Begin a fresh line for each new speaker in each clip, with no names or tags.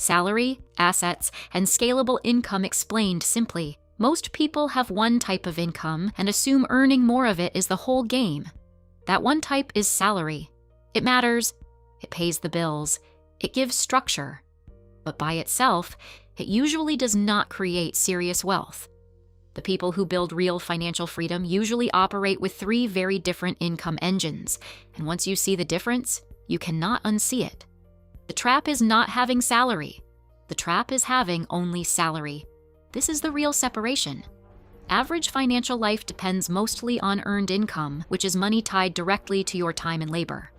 Salary, assets, and scalable income explained simply. Most people have one type of income and assume earning more of it is the whole game. That one type is salary. It matters, it pays the bills, it gives structure. But by itself, it usually does not create serious wealth. The people who build real financial freedom usually operate with three very different income engines, and once you see the difference, you cannot unsee it. The trap is not having salary. The trap is having only salary. This is the real separation. Average financial life depends mostly on earned income, which is money tied directly to your time and labor.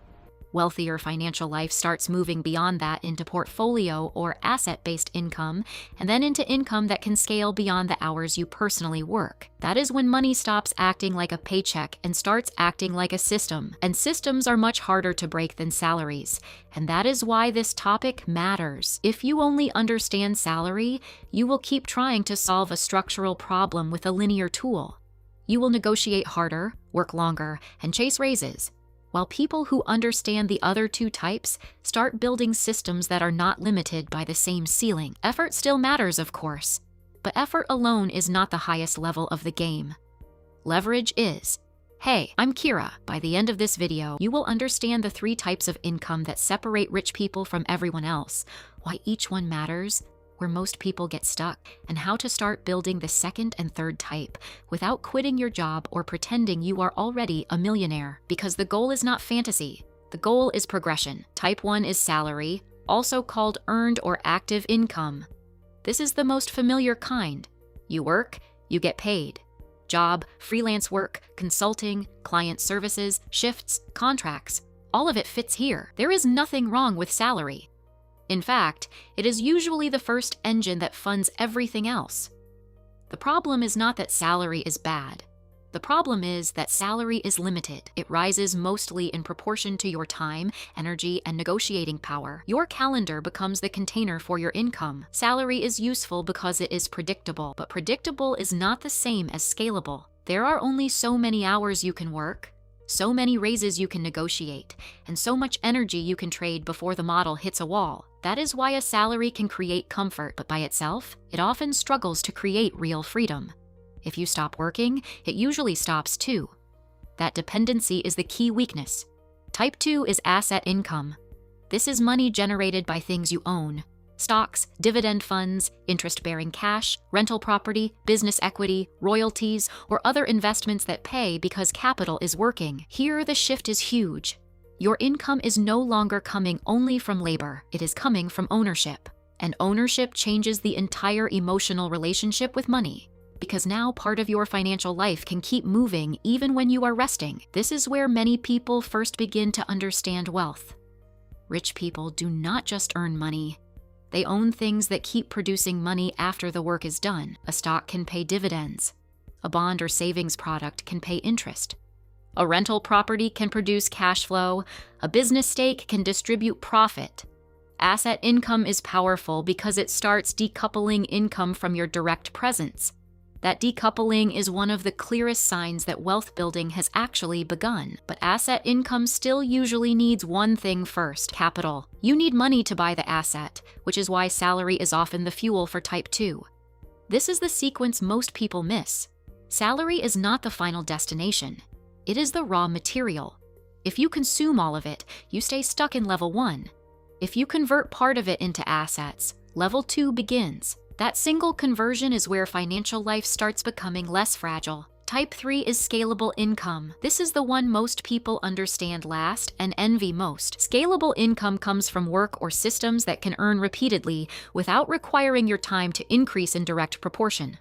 Wealthier financial life starts moving beyond that into portfolio or asset-based income, and then into income that can scale beyond the hours you personally work. That is when money stops acting like a paycheck and starts acting like a system. And systems are much harder to break than salaries. And that is why this topic matters. If you only understand salary, you will keep trying to solve a structural problem with a linear tool. You will negotiate harder, work longer, and chase raises. While people who understand the other two types start building systems that are not limited by the same ceiling. Effort still matters, of course, but effort alone is not the highest level of the game. Leverage is. Hey, I'm Kira. By the end of this video, you will understand the three types of income that separate rich people from everyone else, why each one matters, where most people get stuck, and how to start building the second and third type without quitting your job or pretending you are already a millionaire. Because the goal is not fantasy. The goal is progression. Type 1 is salary, also called earned or active income. This is the most familiar kind. You work, you get paid. Job, freelance work, consulting, client services, shifts, contracts. All of it fits here. There is nothing wrong with salary. In fact, it is usually the first engine that funds everything else. The problem is not that salary is bad. The problem is that salary is limited. It rises mostly in proportion to your time, energy, and negotiating power. Your calendar becomes the container for your income. Salary is useful because it is predictable, but predictable is not the same as scalable. There are only so many hours you can work, so many raises you can negotiate, and so much energy you can trade before the model hits a wall. That is why a salary can create comfort, but by itself, it often struggles to create real freedom. If you stop working, it usually stops too. That dependency is the key weakness. Type 2 is asset income. This is money generated by things you own. Stocks, dividend funds, interest-bearing cash, rental property, business equity, royalties, or other investments that pay because capital is working. Here, the shift is huge. Your income is no longer coming only from labor, it is coming from ownership. And ownership changes the entire emotional relationship with money. Because now part of your financial life can keep moving even when you are resting. This is where many people first begin to understand wealth. Rich people do not just earn money. They own things that keep producing money after the work is done. A stock can pay dividends. A bond or savings product can pay interest. A rental property can produce cash flow. A business stake can distribute profit. Asset income is powerful because it starts decoupling income from your direct presence. That decoupling is one of the clearest signs that wealth building has actually begun. But asset income still usually needs one thing first: capital. You need money to buy the asset, which is why salary is often the fuel for type 2. This is the sequence most people miss. Salary is not the final destination. It is the raw material. If you consume all of it, you stay stuck in level 1. If you convert part of it into assets, level 2 begins. That single conversion is where financial life starts becoming less fragile. Type 3 is scalable income. This is the one most people understand last and envy most. Scalable income comes from work or systems that can earn repeatedly without requiring your time to increase in direct proportion.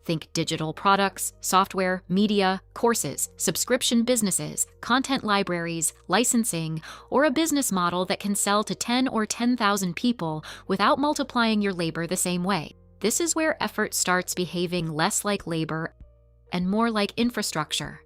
Think digital products, software, media, courses, subscription businesses, content libraries, licensing, or a business model that can sell to 10 or 10,000 people without multiplying your labor the same way. This is where effort starts behaving less like labor and more like infrastructure.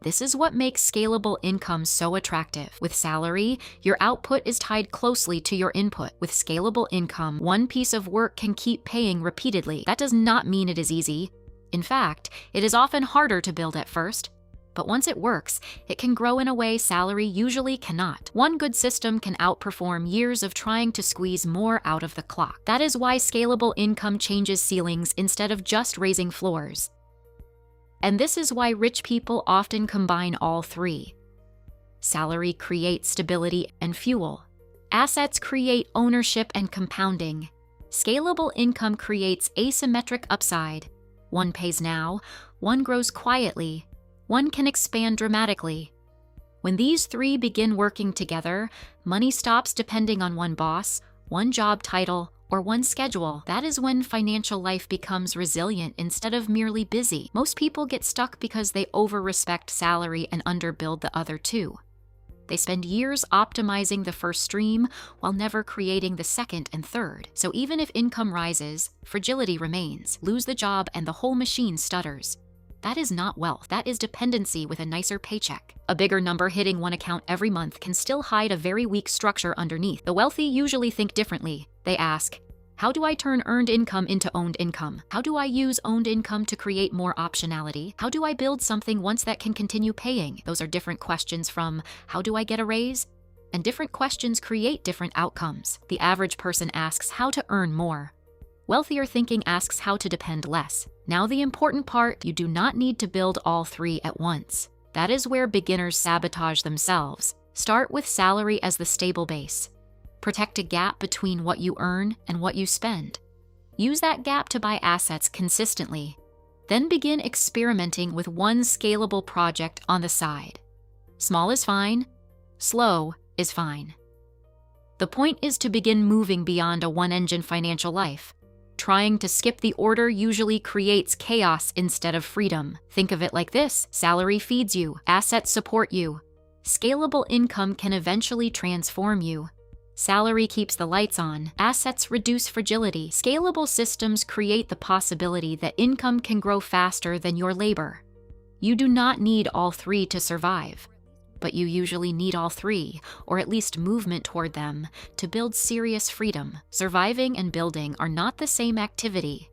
This is what makes scalable income so attractive. With salary, your output is tied closely to your input. With scalable income, one piece of work can keep paying repeatedly. That does not mean it is easy. In fact, it is often harder to build at first. But once it works, it can grow in a way salary usually cannot. One good system can outperform years of trying to squeeze more out of the clock. That is why scalable income changes ceilings instead of just raising floors. And this is why rich people often combine all three. Salary creates stability and fuel. Assets create ownership and compounding. Scalable income creates asymmetric upside. One pays now, one grows quietly, one can expand dramatically. When these three begin working together, money stops depending on one boss, one job title, or one schedule. That is when financial life becomes resilient instead of merely busy. Most people get stuck because they over-respect salary and underbuild the other two. They spend years optimizing the first stream while never creating the second and third. So even if income rises, fragility remains. Lose the job and the whole machine stutters. That is not wealth. That is dependency with a nicer paycheck. A bigger number hitting one account every month can still hide a very weak structure underneath. The wealthy usually think differently. They ask, how do I turn earned income into owned income? How do I use owned income to create more optionality? How do I build something once that can continue paying? Those are different questions from, how do I get a raise? And different questions create different outcomes. The average person asks how to earn more. Wealthier thinking asks how to depend less. Now the important part, you do not need to build all three at once. That is where beginners sabotage themselves. Start with salary as the stable base. Protect a gap between what you earn and what you spend. Use that gap to buy assets consistently. Then begin experimenting with one scalable project on the side. Small is fine. Slow is fine. The point is to begin moving beyond a one-engine financial life. Trying to skip the order usually creates chaos instead of freedom. Think of it like this: salary feeds you, assets support you. Scalable income can eventually transform you. Salary keeps the lights on, assets reduce fragility. Scalable systems create the possibility that income can grow faster than your labor. You do not need all three to survive, but you usually need all three, or at least movement toward them, to build serious freedom. Surviving and building are not the same activity.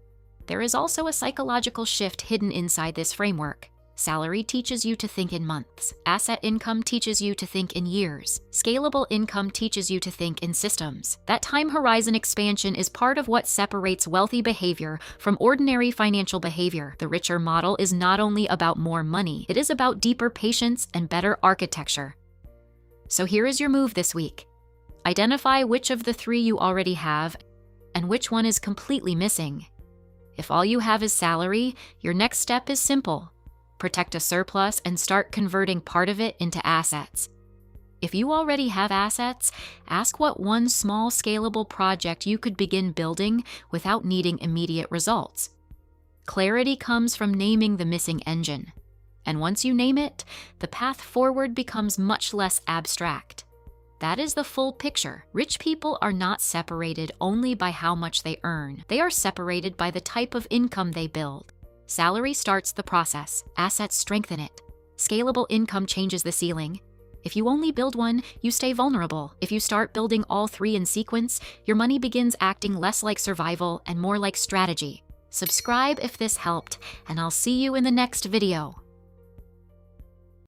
There is also a psychological shift hidden inside this framework. Salary teaches you to think in months. Asset income teaches you to think in years. Scalable income teaches you to think in systems. That time horizon expansion is part of what separates wealthy behavior from ordinary financial behavior. The richer model is not only about more money, it is about deeper patience and better architecture. So here is your move this week. Identify which of the three you already have and which one is completely missing. If all you have is salary, your next step is simple. Protect a surplus and start converting part of it into assets. If you already have assets, ask what one small scalable project you could begin building without needing immediate results. Clarity comes from naming the missing engine. And once you name it, the path forward becomes much less abstract. That is the full picture. Rich people are not separated only by how much they earn. They are separated by the type of income they build. Salary starts the process. Assets strengthen it. Scalable income changes the ceiling. If you only build one, you stay vulnerable. If you start building all three in sequence, your money begins acting less like survival and more like strategy. Subscribe if this helped, and I'll see you in the next video.